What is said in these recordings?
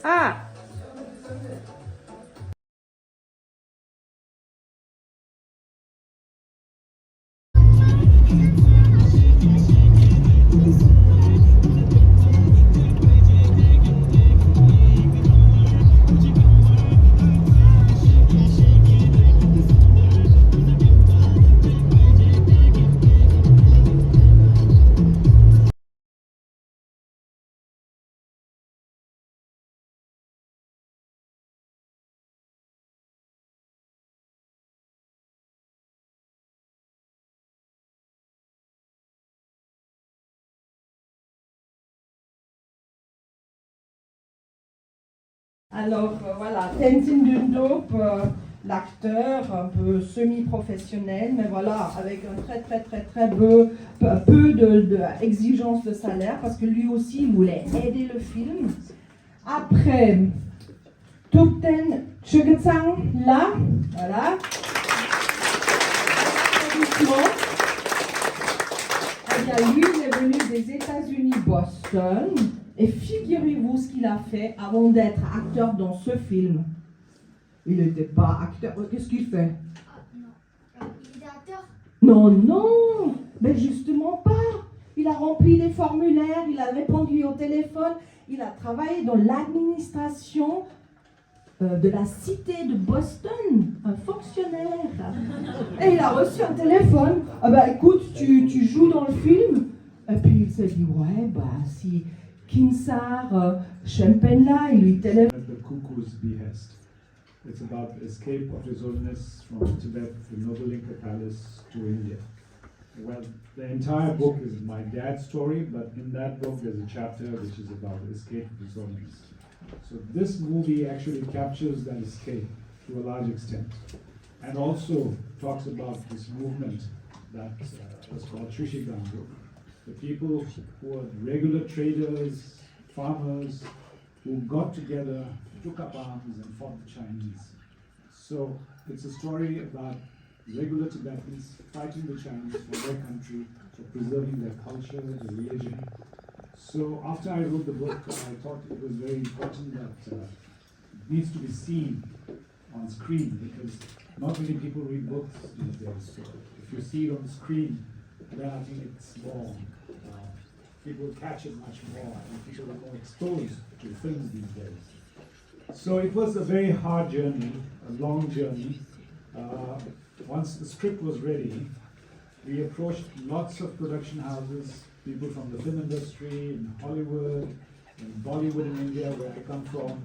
Ah! Alors voilà, Tenzin Dundop, l'acteur un peu semi-professionnel, mais voilà, avec un très peu d'exigence de salaire, parce que lui aussi il voulait aider le film. Après, Tupten Chugetsang, là, voilà. Eh bien, lui, il est venu des États-Unis, Boston. Et figurez-vous ce qu'il a fait avant d'être acteur dans ce film. Il n'était pas acteur. Qu'est-ce qu'il fait? Non. Il est acteur? Non, mais justement pas. Il a rempli des formulaires, il a répondu au téléphone, il a travaillé dans l'administration de la cité de Boston, un fonctionnaire. Et il a reçu un téléphone. Ah bah écoute, tu joues dans le film. Et puis il s'est dit, ouais, bah si Kinsar, Champagne là, il lui téléphone. The Cuckoo's Behest. It's about escape of His Holiness from Tibet, the Noble Inca Palace to India. Well, the entire book is my dad's story, but in that book there's a chapter which is about the escape of His Holiness. So this movie actually captures that escape to a large extent, and also talks about this movement that was called Trishigango. The people who are regular traders, farmers, who got together, took up arms and fought the Chinese. So it's a story about regular Tibetans fighting the Chinese for their country, for preserving their culture, their religion. So after I wrote the book, I thought it was very important that it needs to be seen on screen, because not many people read books these days. So if you see it on the screen, then I think it's more, people catch it much more, and people are more exposed to films these days. So it was a very hard journey, a long journey. Once the script was ready, we approached lots of production houses, people from the film industry, in Hollywood, in Bollywood in India, where I come from,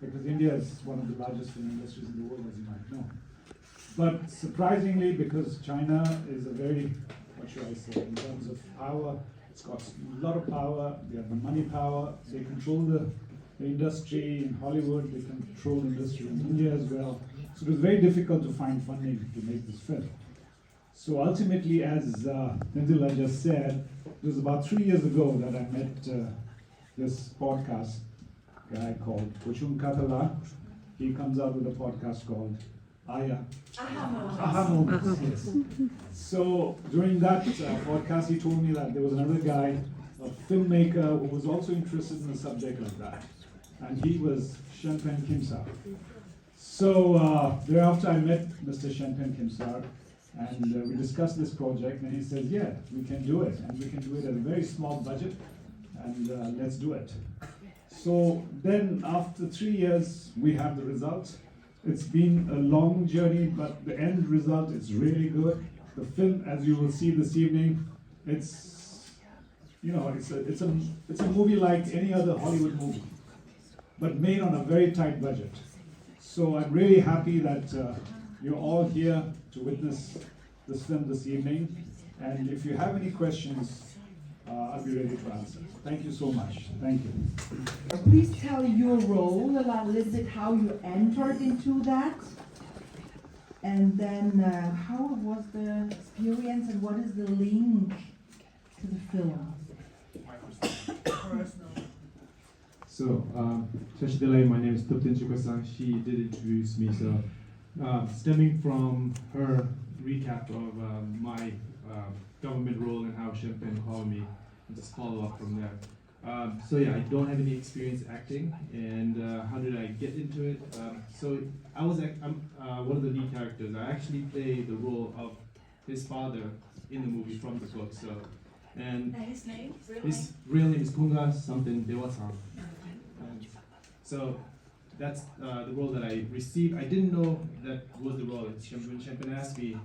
because India is one of the largest film industries in the world, as you might know. But surprisingly, because China is a very, what should I say, in terms of power, it's got a lot of power, they have the money power, they control the industry in Hollywood, they control the industry in India as well. So it was very difficult to find funding to make this film. So ultimately, as Nindila just said, it was about 3 years ago that I met this podcast guy called Kuchum Katala. He comes out with a podcast called Aha Moments. Yes. So during that podcast, he told me that there was another guy, a filmmaker, who was also interested in a subject like that. And he was Shenpen Kimsar. So thereafter I met Mr. Shenpen Kimsar, and we discussed this project, and he said, yeah, we can do it, and we can do it at a very small budget, and let's do it. So then after 3 years, we have the result. It's been a long journey, but the end result is really good. The film, as you will see this evening, it's, you know, it's a movie like any other Hollywood movie, but made on a very tight budget. So I'm really happy that you're all here to witness this film this evening. And if you have any questions, I'll be ready to answer. Thank you so much. Thank you. Please tell your role, a little bit how you entered into that. And then how was the experience and what is the link to the film? So, Shashidele, my name is Tupten Chukasan. She did introduce me. So, stemming from her recap of my government role and how Champagne called me, and just follow up from there. So yeah, I don't have any experience acting, and how did I get into it? So I'm one of the lead characters. I actually play the role of his father in the movie from the book. So, and His name? his real name is Kunga something Dewa-san. And so that's the role that I received. I didn't know that was the role. When Champagne asked me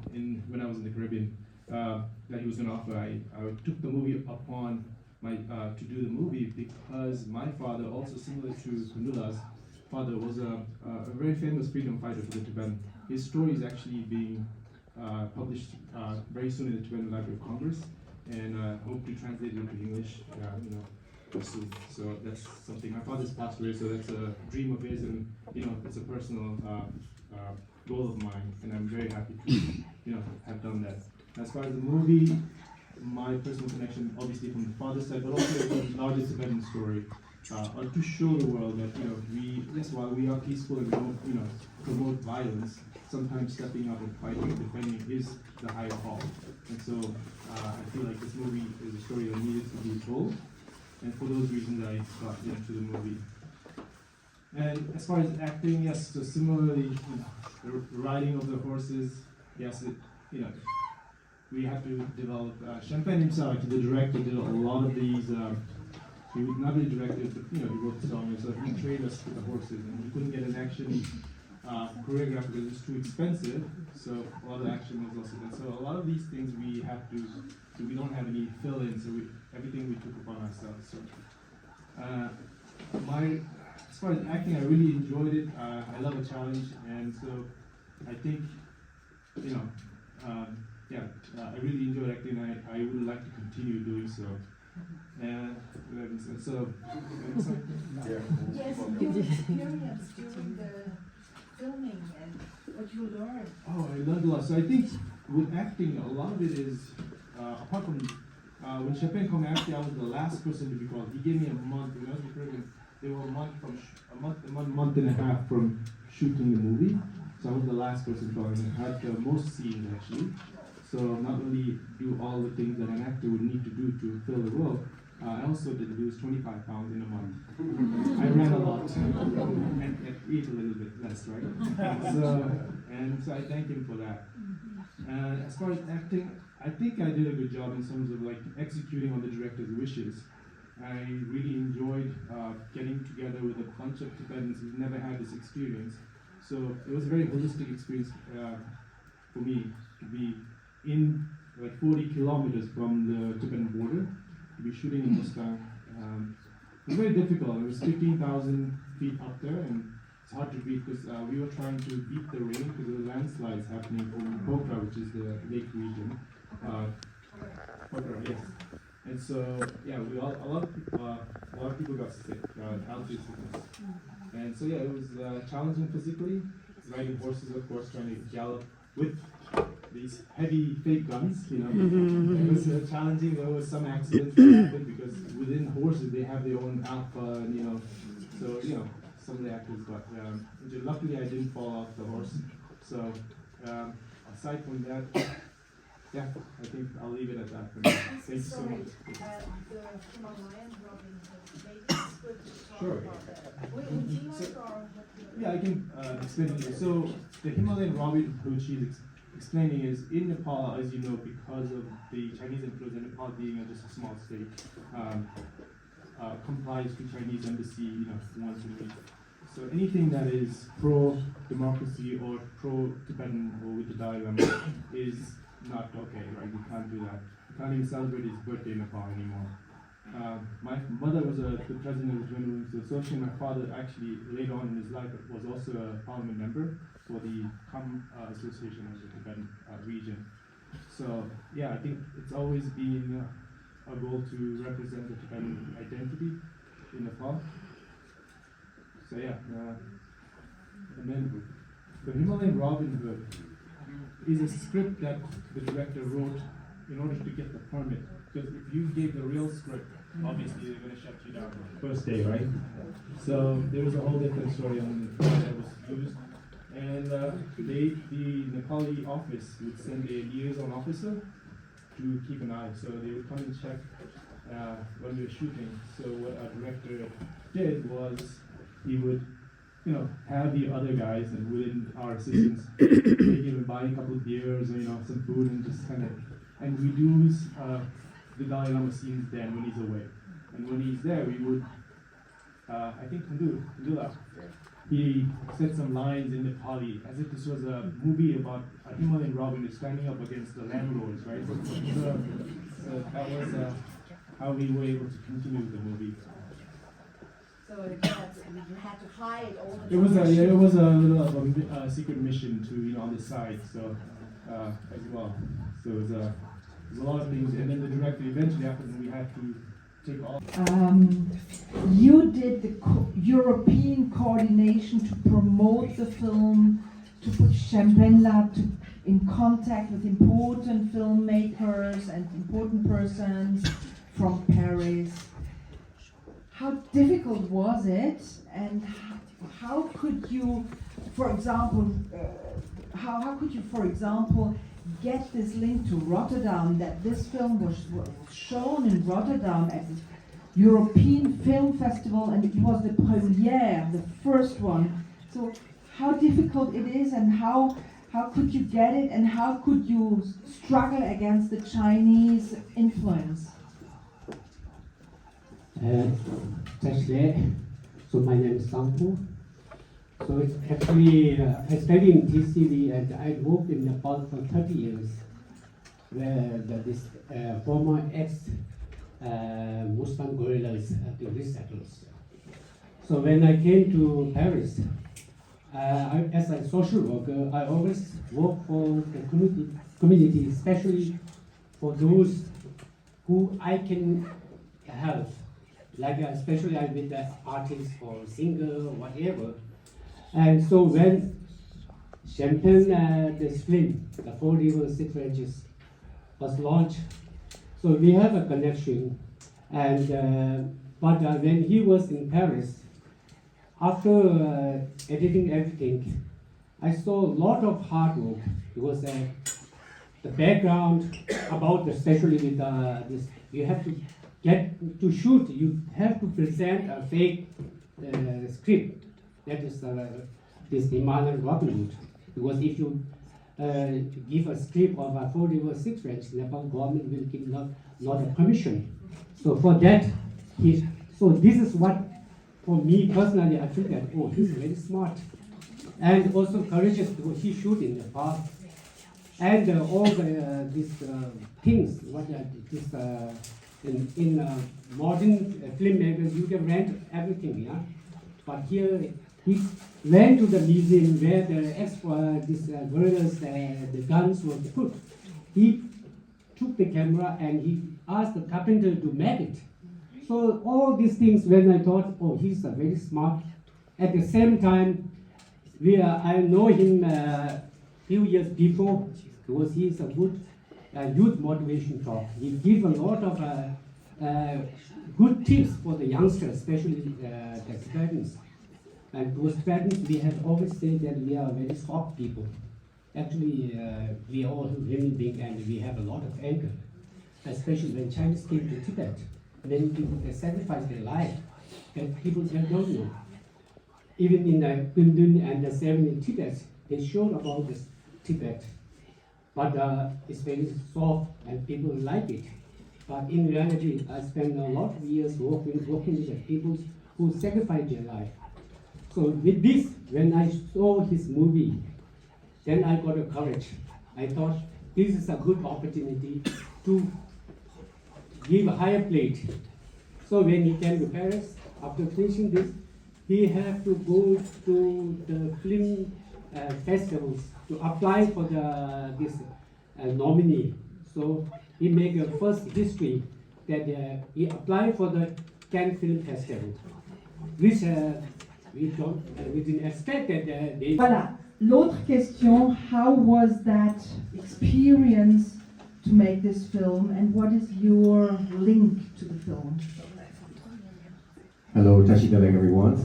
when I was in the Caribbean that he was going to offer, I took the movie upon to do the movie because my father, also similar to Kundula's father, was a very famous freedom fighter for the Tibetan. His story is actually being published very soon in the Tibetan Library of Congress, and hope to translate it into English, soon. So that's something. My father's passed away, so that's a dream of his, and it's a personal goal of mine, and I'm very happy to have done that. As far as the movie, my personal connection, obviously from the father's side, but also from the larger Tibetan story, are to show the world that while we are peaceful and don't promote violence, sometimes stepping up and fighting and defending is the higher call. And so I feel like this movie is a story that needed to be told, and for those reasons I got into the movie. And as far as acting, yes, so similarly, the riding of the horses, yes, we have to develop. Champagne himself, the director, did a lot of these. He not really directed, but he wrote the song, and so he trained us with the horses, and we couldn't get an action choreographer because it's too expensive. So a lot of action was also done. So a lot of these things we have to. So we don't have any fill-in. So everything we took upon ourselves. So as far as acting, I really enjoyed it. I love a challenge, and so I think I really enjoyed acting. I would like to continue doing so. So, Yes, your experience during the filming and what you learned. Oh, I learned a lot. So I think with acting, a lot of it is, apart from when Champagne called me, actually I was the last person to be called. He gave me a month. When I was in Caribbean, they were a month and a half from shooting the movie. So I was the last person called, and I had the most scenes actually. So not only do all the things that an actor would need to do to fill the role, I also did lose 25 pounds in a month. I ran a lot and ate a little bit less, right? So I thank him for that. As far as acting, I think I did a good job in terms of like executing on the director's wishes. I really enjoyed getting together with a bunch of Tibetans who've never had this experience. So it was a very holistic experience for me to be in like 40 kilometers from the Tibetan border, to be shooting in Mustang. It was very difficult. It was 15,000 feet up there, and it's hard to breathe because we were trying to beat the rain because there were landslides happening from Pokhara, which is the lake region. Pokhara, yes. And so, yeah, a lot of people got sick, altitude sickness. And so, yeah, it was challenging physically, riding horses, of course, trying to gallop with these heavy fake guns, It was challenging. There was some accidents that happened because within horses they have their own alpha, and so some of the actors got injured. Luckily, I didn't fall off the horse. So aside from that, yeah, I think I'll leave it at that for now. Thank you so much. The Himalayan Robin Hood, maybe it's good to talk Sure. about that. Would you like or? Yeah, I can explain it to you. So the Himalayan Robin Hood she's explaining is in Nepal, as you know, because of the Chinese influence, and Nepal being just a small state, complies to Chinese embassy, once a week. So anything that is pro-democracy or pro-Tibetan or with the Dalai Lama is not okay, right? We can't do that. We can't even celebrate his birthday in Nepal anymore. My mother was the president of the Geneva Association. My father actually later on in his life was also a parliament member for the Association of the Tibetan region. So yeah, I think it's always been a goal to represent the Tibetan identity in Nepal. So yeah, and then the Himalayan Robin Hood is a script that the director wrote in order to get the permit. Because if you gave the real script, obviously they're going to shut you down first day, right? So there was a whole different story on that was used. And the Nepali office would send a liaison officer to keep an eye. So they would come and check when we were shooting. So what our director did was he would, have the other guys and within our assistants, maybe even buy a couple of beers or some food and just and we do the Dalai Lama scenes then when he's away. And when he's there, we would, I think Kandula, he said some lines in Nepali as if this was a movie about a Himalayan robber standing up against the landlords, right? So that was how we were able to continue the movie. So you had to hide all the It was a little secret mission to on the side, so as well. So it was a lot of things, and then the director eventually after we had to take all. You did the European coordination to promote the film, to put Champagne Lab in contact with important filmmakers and important persons from Paris. How difficult was it, and how could you, for example, get this link to Rotterdam, that this film was shown in Rotterdam at the European Film Festival, and it was the premiere, the first one. So how difficult it is, and how could you get it, and how could you struggle against the Chinese influence? So my name is Sampo. So it's actually, I studied in TCV and I worked in Nepal for 30 years, where this former ex-Muslim guerrillas the resettlers. So when I came to Paris, as a social worker, I always work for the community, especially for those who I can help. Like especially I'm with the artist or singer or whatever. And so when Champagne, this film, the 4 Rivers, 6 Ranges, was launched, so we have a connection. And but when he was in Paris, after editing everything, I saw a lot of hard work. It was the background about, especially with this, you have to get to shoot, you have to present a fake script. That is this Himalayan Robin Hood. Because if you give a script of a 4 Rivers 6 Ranges, Nepal government will give not a permission. So for that, so this is what, for me personally, I feel that, oh, he's very smart. And also courageous because he shoot in Nepal. And all these things, what this in modern filmmakers, you can rent everything, yeah. But here he went to the museum where the guerrillas, the guns were put. He took the camera and he asked the carpenter to make it. So all these things, when I thought, oh, he's very smart. At the same time, I know him few years before because he's a good youth motivation talk. He gives a lot of good tips for the youngsters, especially the students. And to students, we have always said that we are very soft people. Actually, we are all human beings and we have a lot of anger. Especially when Chinese came to Tibet, many people they sacrificed their life. And people don't know. Even in the Kundun and the 7 in Tibet, they showed about this Tibet. But it's very soft and people like it. But in reality, I spent a lot of years working with the people who sacrificed their life. So with this, when I saw his movie, then I got a courage. I thought this is a good opportunity to give a higher plate. So when he came to Paris, after finishing this, he had to go to the film festivals to apply for this nominee. So he made a first history that he applied for the Cannes Film Festival, which we didn't expect that they. Voilà. L'autre question, how was that experience to make this film, and what is your link to the film? Hello, Tashidalek everyone.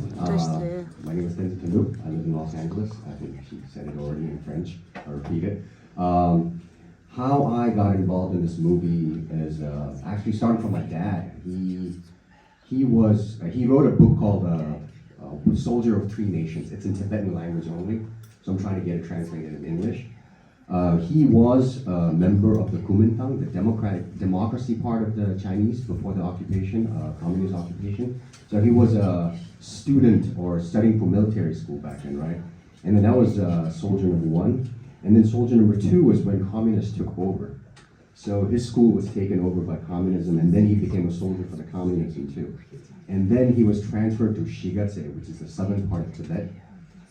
My name is Tenzi Tanu. I live in Los Angeles. I think she said it already in French. I'll repeat it. how I got involved in this movie is actually starting from my dad. He wrote a book called Soldier of Three Nations. It's in Tibetan language only, so I'm trying to get it translated in English. He was a member of the Kuomintang, the democracy part of the Chinese before the occupation, communist occupation. So he was a student or studying for military school back then, right? And then that was soldier number one. And then soldier number two was when communists took over. So his school was taken over by communism, and then he became a soldier for the communism too. And then he was transferred to Shigatse, which is the southern part of Tibet.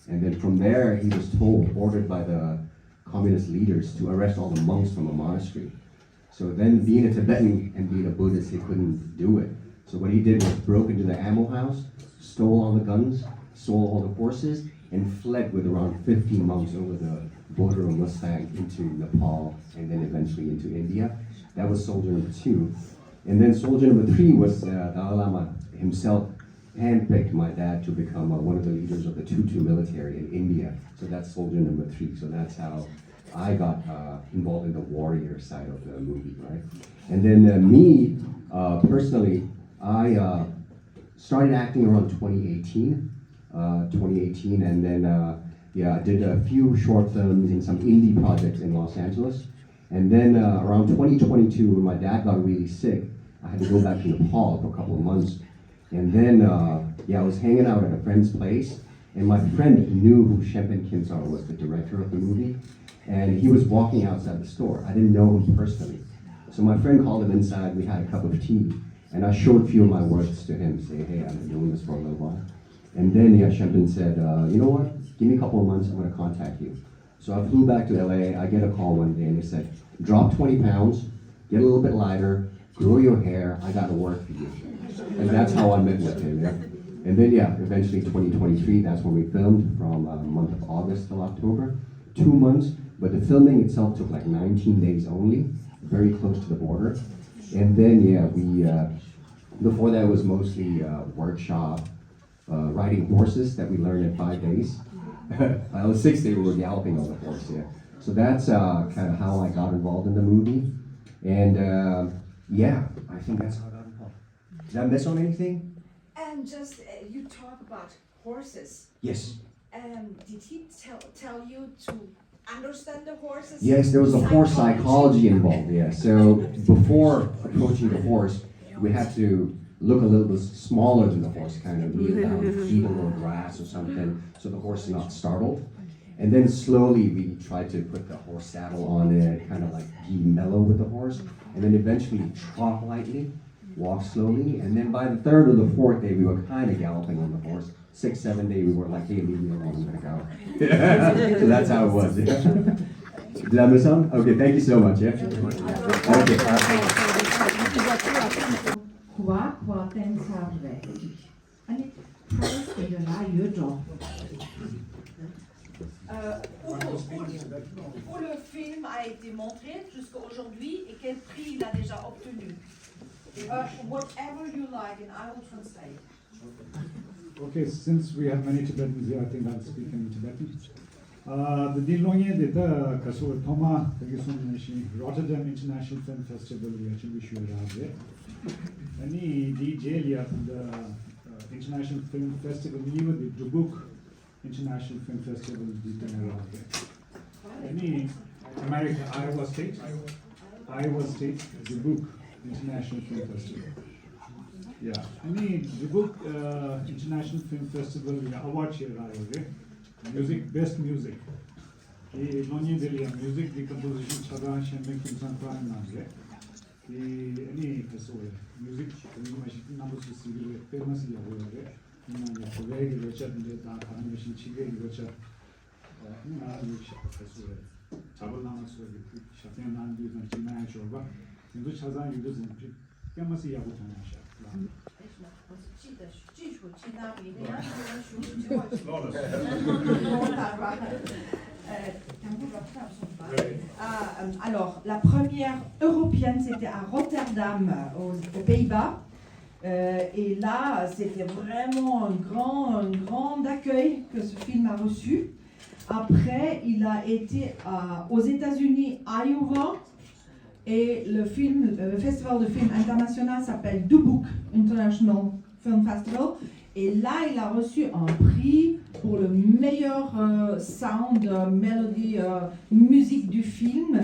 And then from there, he was ordered by the communist leaders to arrest all the monks from a monastery. So then being a Tibetan and being a Buddhist, he couldn't do it. So what he did was broke into the ammo house, stole all the guns, stole all the horses, and fled with around 50 monks over the border of Mustang into Nepal and then eventually into India. That was soldier number two. And then soldier number three was Dalai Lama himself handpicked my dad to become one of the leaders of the Tutu military in India. So that's soldier number three. So that's how I got involved in the warrior side of the movie, right? And then me, personally, I started acting around 2018, and then I did a few short films and some indie projects in Los Angeles. And then around 2022, when my dad got really sick, I had to go back to Nepal for a couple of months. And then, I was hanging out at a friend's place, and my friend knew who Shempen Kinsar was, the director of the movie, and he was walking outside the store. I didn't know him personally. So my friend called him inside, we had a cup of tea, and I showed a few of my works to him, saying, hey, I've been doing this for a little while. And then Shempen said, you know what, give me a couple of months, I'm gonna contact you. So I flew back to LA, I get a call one day, and they said, drop 20 pounds, get a little bit lighter, grow your hair, I gotta work for you. And that's how I met with him, yeah. And then, eventually 2023, that's when we filmed from the month of August till October. 2 months, but the filming itself took like 19 days only, very close to the border. And then, before that was mostly workshop, riding horses that we learned in 5 days. By the 6th day, we were galloping on the horse, yeah. So that's kind of how I got involved in the movie. And I think that's how I got involved. Did I miss on anything? And just, you talk about horses. Yes. Did he tell you to understand the horses? Yes, there was a horse psychology involved, yeah. So before approaching the horse, we had to look a little bit smaller than the horse, kind of kneel down, feed a little grass or something, so the horse is not startled. And then slowly we tried to put the horse saddle on it, kind of like be mellow with the horse, and then eventually trot lightly, walk slowly, and then by the 3rd or the 4th day, we were kind of galloping on the horse. 6th, 7th day, we were like, hey, leave me alone, I'm gonna go. So that's how it was. Did I miss some? Okay, thank you so much. Yeah. Où le film a été montré jusqu'à aujourd'hui et quel prix il a déjà obtenu. Whatever you like, and I will translate. Okay, since we have many Tibetans here, I think I'll speak in Tibetan. The Dilongye Deta Kasur Thoma Rotterdam International Film Festival Yachimishwaraje. Any DJ the International Film Festival, even the Dubuque International Film Festival Any America, Iowa State, Dubuque International Film Festival. Yeah, any Dubuque International Film Festival award here, music, best music. Music, the composition, Chada, Shempen Kinsar Prime Namre. Any music, numbers to see famous Yahweh. Very Richard and the animation Chile, Richard. Tabalama, Shatian Landu, and China Shoba. In which Hazan you doesn't famous Yahweh. Alors, la première européenne, c'était à Rotterdam, aux Pays-Bas. Et là, c'était vraiment un grand accueil que ce film a reçu. Après, il a été aux États-Unis, Iowa, et le festival de film international s'appelle Dubuque International Film Festival. Et là, il a reçu un prix pour le meilleur sound, melody, musique du film.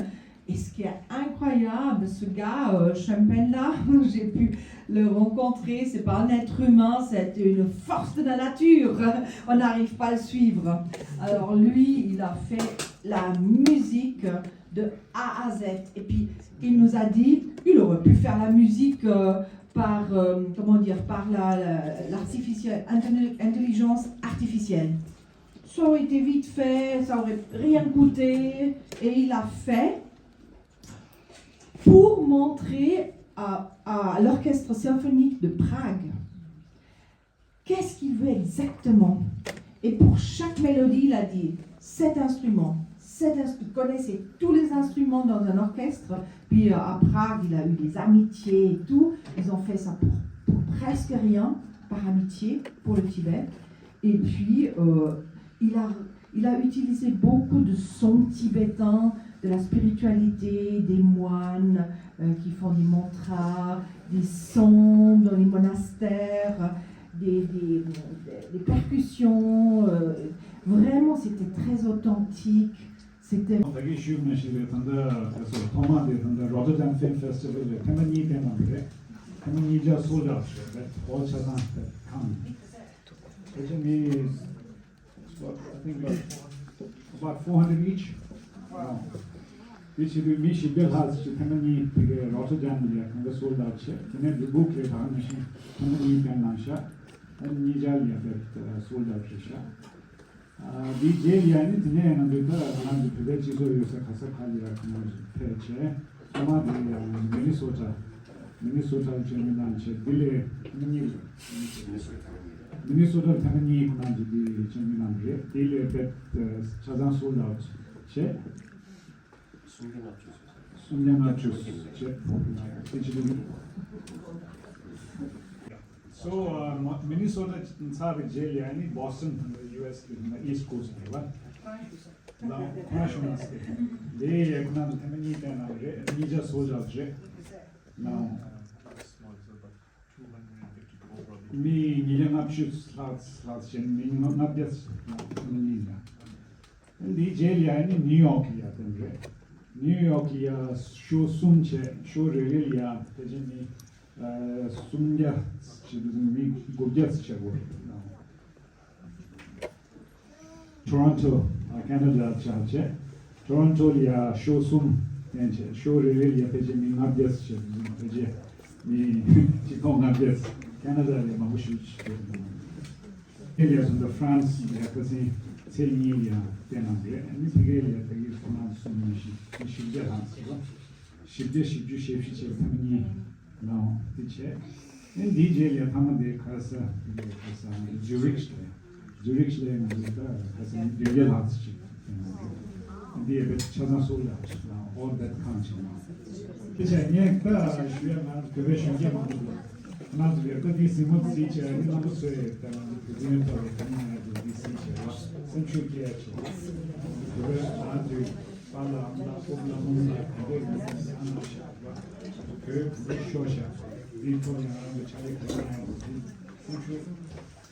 Et ce qui est incroyable, ce gars, Champagne là, j'ai pu le rencontrer, c'est pas un être humain, c'est une force de la nature. On n'arrive pas à le suivre. Alors lui, il a fait la musique de A à Z. Et puis, il nous a dit, il aurait pu faire la musique par l'intelligence artificielle. Ça aurait été vite fait, ça aurait rien coûté, et il a fait pour montrer à l'orchestre symphonique de Prague qu'est-ce qu'il veut exactement. Et pour chaque mélodie, il a dit cet instrument. Il connaissait tous les instruments dans un orchestre. Puis à Prague, il a eu des amitiés et tout. Ils ont fait ça pour presque rien, par amitié, pour le Tibet. Et puis, il a utilisé beaucoup de sons tibétains, de la spiritualité, des moines qui font des mantras, des sons dans les monastères, des percussions. Vraiment, c'était très authentique. C'était... 되게 쉬운 메시지였던데 그래서 토마디던데 로터담 필름 페스티벌에 태만이 되는데 태만이 저 소자죠. 오차단 칸. 그래서 I think about 400 each. which bill has 태만이 되게 로터담이야. 근데 소자죠. 근데 부크에 다는 시 태만이 되나샤. 니자리아 소자죠. DJ yani dinleyen anında hangi bir çizoysa kasa kalıyor peçe ama Minnesota Geneva dile Minnesota tanıni kunan gibi Geneva dile bet çazan soldat sunyanachus So Minnesota sadece yani Boston US East Coast var. Now national state. They yakından temeli denavre nice soldier. Now mi nilenapşus slat mi nadyas niya. DJ yani New York ya temre. New York ya şu sunche şu rel ya tejeni sumya mi godyas çevor. Toronto, Canada çarçe. Toronto ya şu sum yani şu rel ya tejeni mi nadyas çevor. Mi çikon nadyas. Canada ya mahuş. Eliasında France yakası Selmiya denandı. Ni tigeliya tegi falan sunmuş. Şimdi hansı. Şimdi şefşi çevirmeni now dice. En DJ'liye tamamı kasa Zürich'le mesela kasa dünya hatsı. Diye bir çazan sorular. All that counts. Dice niye ka şuya ben köbeşince mi? Nasıl bir de simut dice ne nasıl söylüyor tamam. Bizim tabii tamam dice. Sen çok iyi açı. Köbeş anlatıyor. Valla Allah toplamında anlaşılıyor. Köy şoşa. Bir ton yararlı çalışmalar yapıyor. Çünkü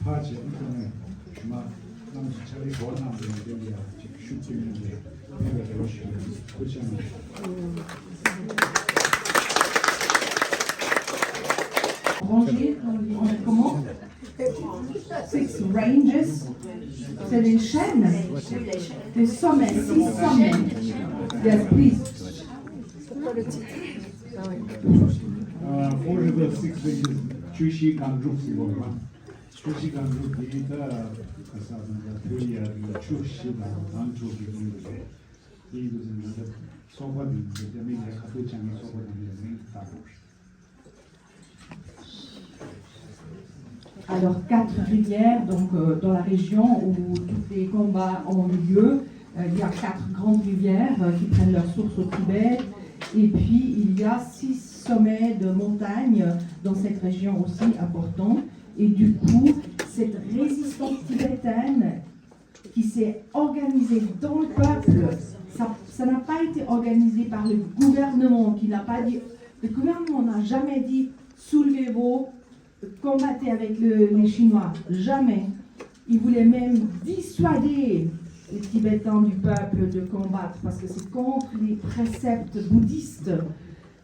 parça bir tane şuna namı çalışıyor olan bir geliyor. Çünkü şu türlü evet hoş geldiniz. Koçanmış. Rangé, comment? 6 ranges, c'est des chaînes, des sommets, 6 sommets. Yes, please. For the 6 ranges, Chushi Gangrup Sivoga. Chushi Gangrup Gita Kasabanga, Tuya, Chushi Ganchu Gita. He was in the Soba, the Media Kapuchan, Soba, the Tabush. Alors, 4 rivières donc, dans la région où tous les combats ont eu lieu. Il y a 4 grandes rivières qui prennent leur source au Tibet. Et puis, il y a 6 sommets de montagnes dans cette région aussi importants. Et du coup, cette résistance tibétaine qui s'est organisé dans le peuple. Ça n'a pas été organisé par le gouvernement, qui n'a pas dit. Le gouvernement n'a jamais dit soulevez-vous, combattez avec les Chinois. Jamais. Il voulait même dissuader les Tibétains du peuple de combattre parce que c'est contre les préceptes bouddhistes.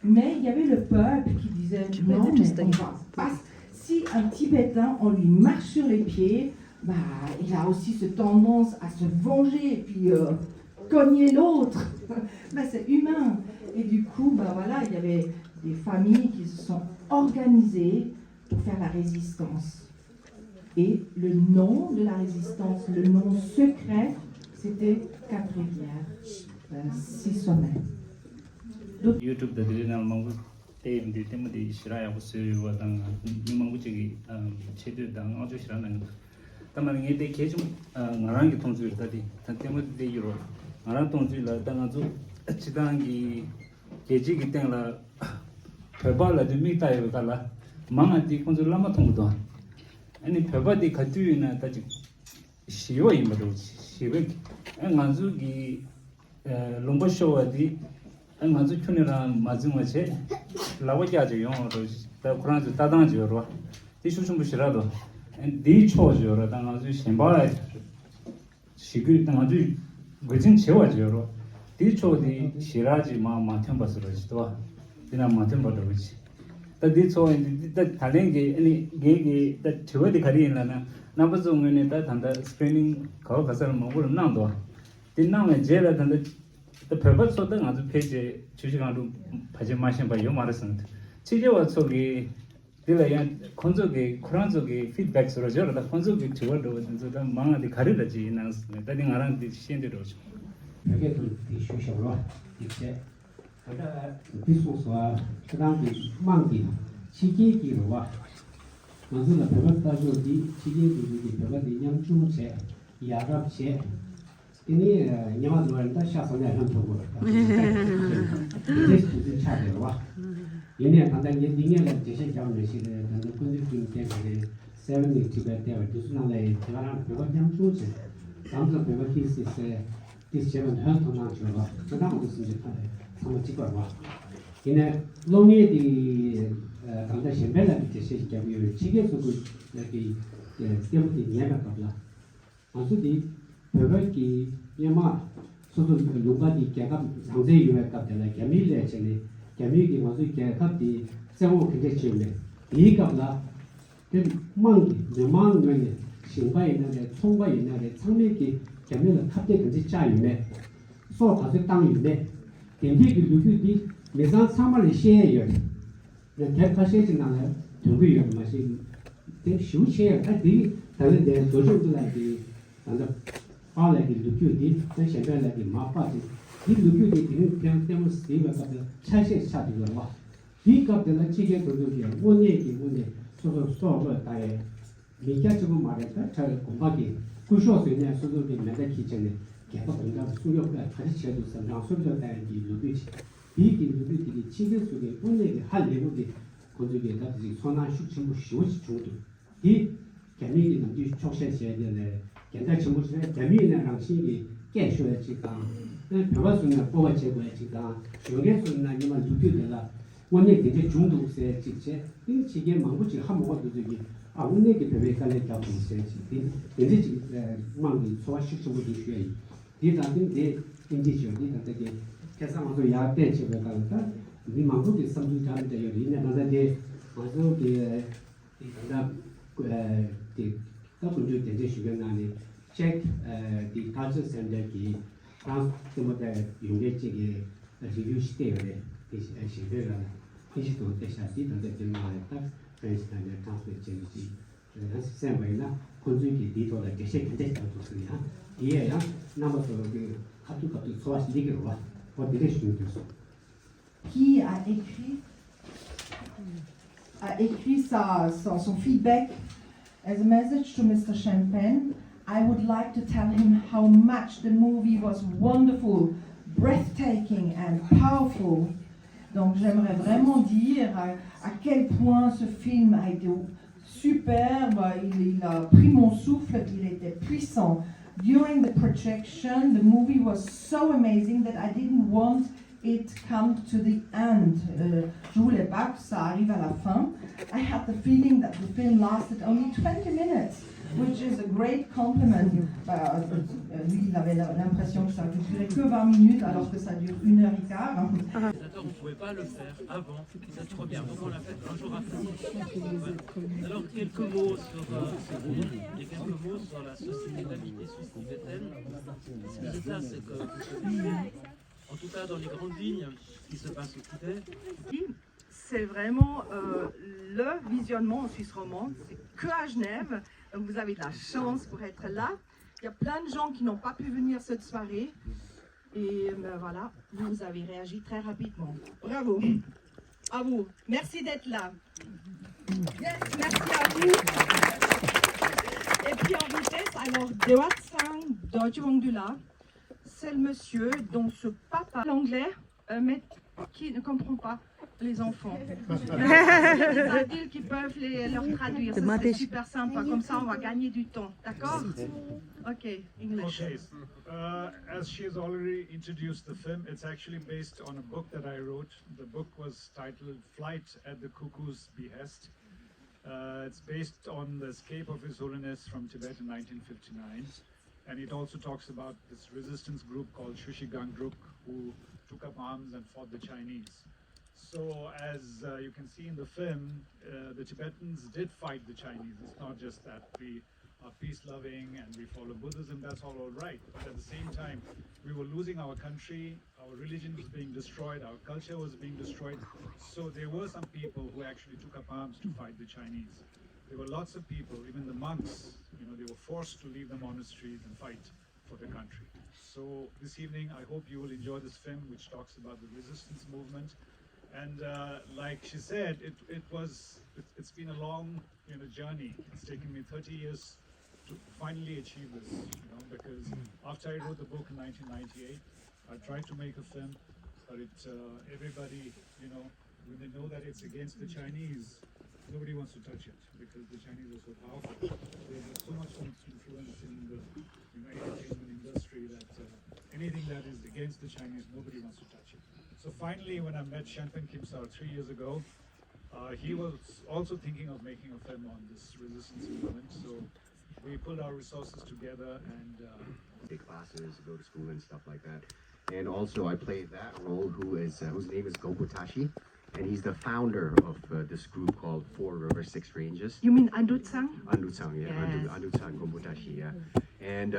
Mais il y avait le peuple qui disait non, mais on va pas. Si un Tibétain, on lui marche sur les pieds, bah, il a aussi cette tendance à se venger et puis cogner l'autre. Bah, c'est humain. Et du coup, bah, voilà, il y avait des familles qui se sont organisées pour faire la résistance. Et le nom de la résistance, le nom secret, c'était Quatre Rivières, Six Sommets. YouTube da dire na mangu te ndi te mo di shira ya busu wa dang ni mangu chi che de dang a jo shira na ta ma nge de ke jum ngarang gi tong ju da di ta te mo de yuro ngarang tong ju la dang a ju chi dang gi ke ji gi teng la phe ba la de mi ta ye ka la ma ma di kong ju la ma tong do ani phe ba di ka tu na ta ji shi wo yi ma do shi we nga ju gi long ba show wa di 아주 촌이랑 맞은 거지 라고자지 용어로 다 그런지 따당지요로 디슈춤부시라도 디초지요로 당아주 신바에 시글 당아주 거진 채워지요로 디초디 시라지 마마템 바스로지도 디나 마템 바도지 다 디초 다 달랭게 아니 게게 다 채워디 가리나나 나버종에 다 단다 스크리닝 거 가서 먹을 나도 디나면 제라 단다 the purpose of the other page 주시간도 바지 마신 바 요마르스는 치제와 속이 딜라야 콘족의 쿠란족의 피드백으로 저러다 콘족의 저거도 진짜 망아디 가르다지 나스 다딩 아란디 신데로 여기에 또 쇼쇼로 이제 그다 비소소와 그다음에 망기 시기기로와 먼저 배웠다고디 시기기로디 배웠디 양주체 야갑체 ini nyama duan ta sha sone han to go this is cha de wa yene ta dan yin ding le je she jam le shi de dan de kun de tin de 70 tibet de du suna le ta ran pe wa jam chu che sam sa pe wa ki si se this seven han to na chu wa ta da mo sin je ta de sam chi ko wa yene long ye di dan de shen be la je she jam yo chi ge su ku le ki de mo di nyama ka la asu di 배우기 예마 소소 누가디 개가 상대 유행값들 개미래 전에 개미기 와서 개값이 세고 그게 지네 이값라 그 망기 내망에 신바에 있는데 총바에 있는데 창매기 개미는 탑대 그지 짜유네 소 가서 땅 유네 된디기 누구디 매상 3만을 시에요 내 개파시에 지나요 누구 요 맛이 된 쇼시에 다들 다른 데 도저들한테 단다 알레기 루큐디 대신에 마파디 이 루큐디 그냥 때문에 스티브가 차시 차디가 와 이값들 치게 그러게 원예기 원예 소소 소소 다에 미가지고 말했다 잘 공부하기 구쇼스냐 소소기 내가 기전에 개가 뭔가 수요가 가르쳐도 상당 소리가 다니 루비치 이기 루비디 치게 속에 원예기 할 내용이 고주게 같이 손안 숙침부 쉬우지 중도 이 개미기 남기 촉세셔야 되네 현在全部是在民呢让心里感受的这个，那表达出呢包括结果这个，应该说呢你们都对的了，我那这些中度些这些，因这些忙不起还没我都这个，啊我那个特别干的交通些这个，人家这个忙的说是什么的学习，第三点的经济学的这个，开始我说要带这个干的，你忙不起什么干的有的呢，那的我说的的또 군주 대제 주변에 check the culture center की France के मतलब unit के review stay वाले इस शिविर वाला इस तो देशाती तो देश में आया था फ्रेंच ने ट्रांसलेट चेंजी तो सेम वाला 군주 की दी तो लगे से कितने तो सुनी हाँ ये यार नाम तो के खातू स्वास दिखे हुआ और देश में तो qui a écrit son feedback as a message to Mr. Champagne. I would like to tell him how much the movie was wonderful, breathtaking and powerful. Donc j'aimerais vraiment dire à quel point ce film a été superbe, il a pris mon souffle, il était puissant. during the projection, the movie was so amazing that I didn't want it come to the end. Je voulais pas que ça arrive à la fin. I had the feeling that the film lasted only 20 minutes, which is a great compliment. Lui, il avait l'impression que ça ne durait que 20 minutes alors que ça dure 1h15. On ne pouvait pas le faire avant cette première, donc on l'a fait un jour après. Voilà. Alors quelques mots sur ce groupe et quelques mots sur la société d'amitié suisse tibétaine. Ce qui se passe, c'est que, en tout cas dans les grandes lignes, ce qui se passe au Tibet, C'est vraiment le visionnement en Suisse romande, c'est que à Genève. Donc vous avez de la chance pour être là. Il y a plein de gens qui n'ont pas pu venir cette soirée. Et voilà, vous avez réagi très rapidement. Bravo. À vous. Merci d'être là. Yes, merci à vous. Et puis en vitesse, alors, Dewatsang Dojwangdula, c'est le monsieur dont ce papa, l'anglais, mais qui ne comprend pas les enfants. Les adultes qui peuvent leur traduire, ça, c'est super sympa, comme ça on va gagner du temps, d'accord? Ok, English. Okay, as she has already introduced the film, it's actually based on a book that I wrote. The book was titled Flight at the Cuckoo's Behest. It's based on the escape of His Holiness from Tibet in 1959. And it also talks about this resistance group called Shushigang Group who took up arms and fought the Chinese. So as you can see in the film, the Tibetans did fight the Chinese. It's not just that we are peace-loving and we follow Buddhism, that's all right. But at the same time, we were losing our country, our religion was being destroyed, our culture was being destroyed. So there were some people who actually took up arms to fight the Chinese. There were lots of people, even the monks, they were forced to leave the monasteries and fight for the country. So this evening, I hope you will enjoy this film, which talks about the resistance movement. And like she said, it's been a long journey. It's taken me 30 years to finally achieve this, because after I wrote the book in 1998, I tried to make a film, but everybody, when they know that it's against the Chinese, nobody wants to touch it because the Chinese are so powerful. They have so much influence in the entertainment industry that anything that is against the Chinese, nobody wants to touch it. So finally, when I met Shenpen Kimsar 3 years ago, he was also thinking of making a film on this resistance movement. So we pulled our resources together and take classes, go to school and stuff like that. And also I play that role whose name is Gobutashi, and he's the founder of this group called 4 River 6 Ranges. You mean Andutsang? Andutsang, yeah, Yes. Andutsang Gobutashi, yeah. And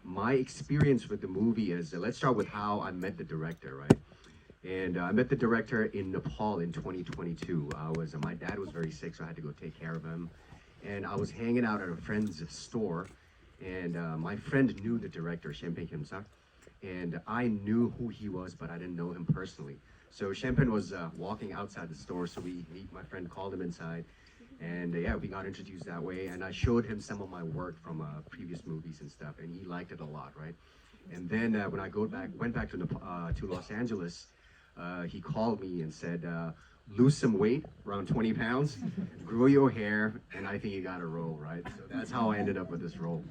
my experience with the movie is, let's start with how I met the director, right? And I met the director in Nepal in 2022. My dad was very sick, so I had to go take care of him. And I was hanging out at a friend's store, and my friend knew the director, Shenpen Kimsar, and I knew who he was, but I didn't know him personally. So Shenpen was walking outside the store, so my friend called him inside, and yeah, we got introduced that way. And I showed him some of my work from previous movies and stuff, and he liked it a lot, right? And then when I went back to Los Angeles, he called me and said, lose some weight, around 20 pounds, grow your hair, and I think you got a role, right? So that's how I ended up with this role.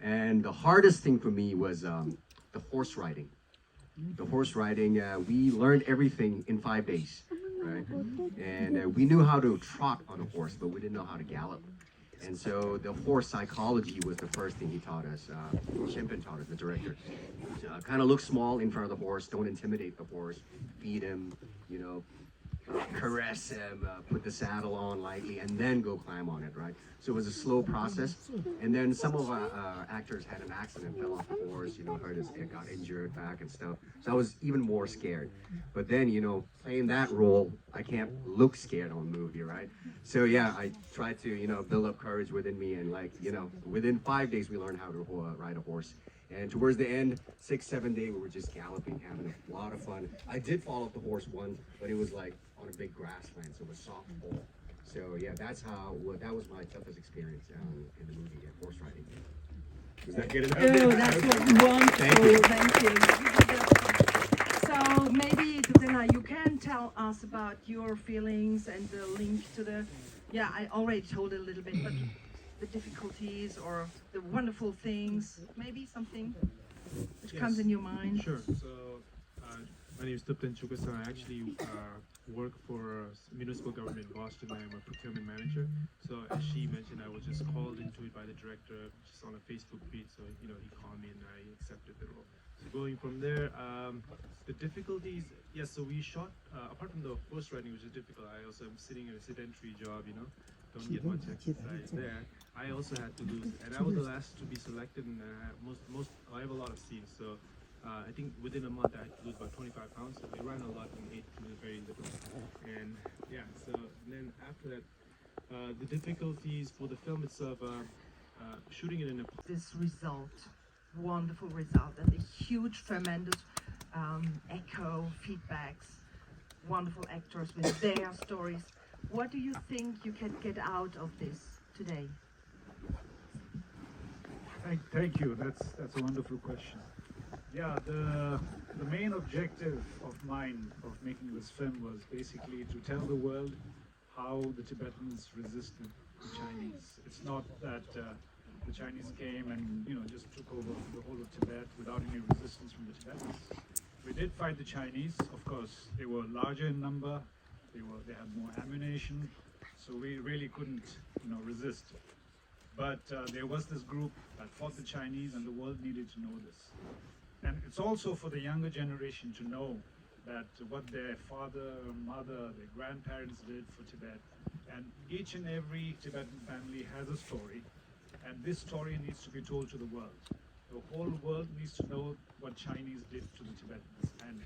And the hardest thing for me was the horse riding. The horse riding, we learned everything in 5 days, right? And we knew how to trot on a horse, but we didn't know how to gallop. And so the horse psychology was the first thing he taught us. Shenpen taught us, the director. Kind of look small in front of the horse, don't intimidate the horse, feed him, caress him, put the saddle on lightly, and then go climb on it, right? So it was a slow process. And then some of our actors had an accident, fell off the horse, hurt his head, got injured back and stuff. So I was even more scared. But then, playing that role, I can't look scared on the movie, right? So yeah, I tried to, build up courage within me, and within 5 days we learned how to ride a horse. And towards the end, 6-7 days, we were just galloping, having a lot of fun. I did fall off the horse once, but it was like on a big grassland, so it was soft pole. So yeah, that was my toughest experience in the movie, horse riding. Was that good enough? Oh, that's wonderful. Thank you. So maybe, Tutena, you can tell us about your feelings and the link to the. Yeah, I already told a little bit, but the difficulties or the wonderful things? Maybe something which comes in your mind? Sure. So, my name is Tupten Chukasa. I actually work for municipal government in Boston. I am a procurement manager. So, as she mentioned, I was just called into it by the director just on a Facebook feed. So, he called me and I accepted the role. So, going from there, the difficulties, yes, so we shot, apart from the first writing, which is difficult, I also am sitting in a sedentary job, don't get much exercise there. I also had to lose, and I was the last to be selected, and I have a lot of scenes, so I think within a month I had to lose about 25 pounds, so we ran a lot and ate very little. And yeah, so then after that, the difficulties for the film itself, shooting it in a... This result, wonderful result, and the huge, tremendous echo, feedbacks, wonderful actors with their stories. What do you think you can get out of this today? Thank you. That's a wonderful question. Yeah, the main objective of mine of making this film was basically to tell the world how the Tibetans resisted the Chinese. It's not that the Chinese came and just took over the whole of Tibet without any resistance from the Tibetans. We did fight the Chinese. Of course, they were larger in number. They had more ammunition, so we really couldn't resist. But there was this group that fought the Chinese, and the world needed to know this. And it's also for the younger generation to know that what their father, mother, their grandparents did for Tibet. And each and every Tibetan family has a story, and this story needs to be told to the world. The whole world needs to know what Chinese did to the Tibetans, and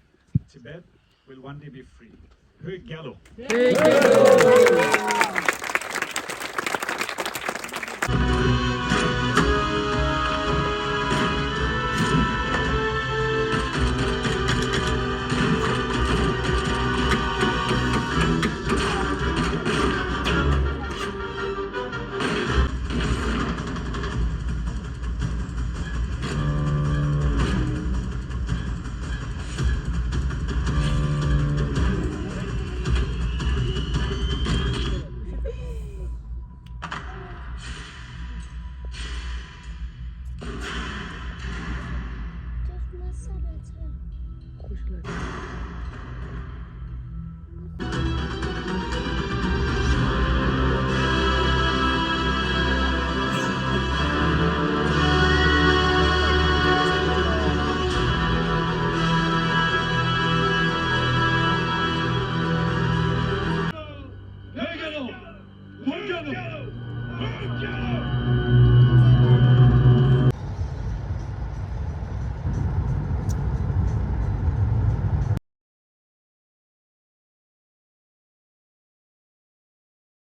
Tibet will one day be free. Hög Gallo! Hög Gallo! Hög Gallo!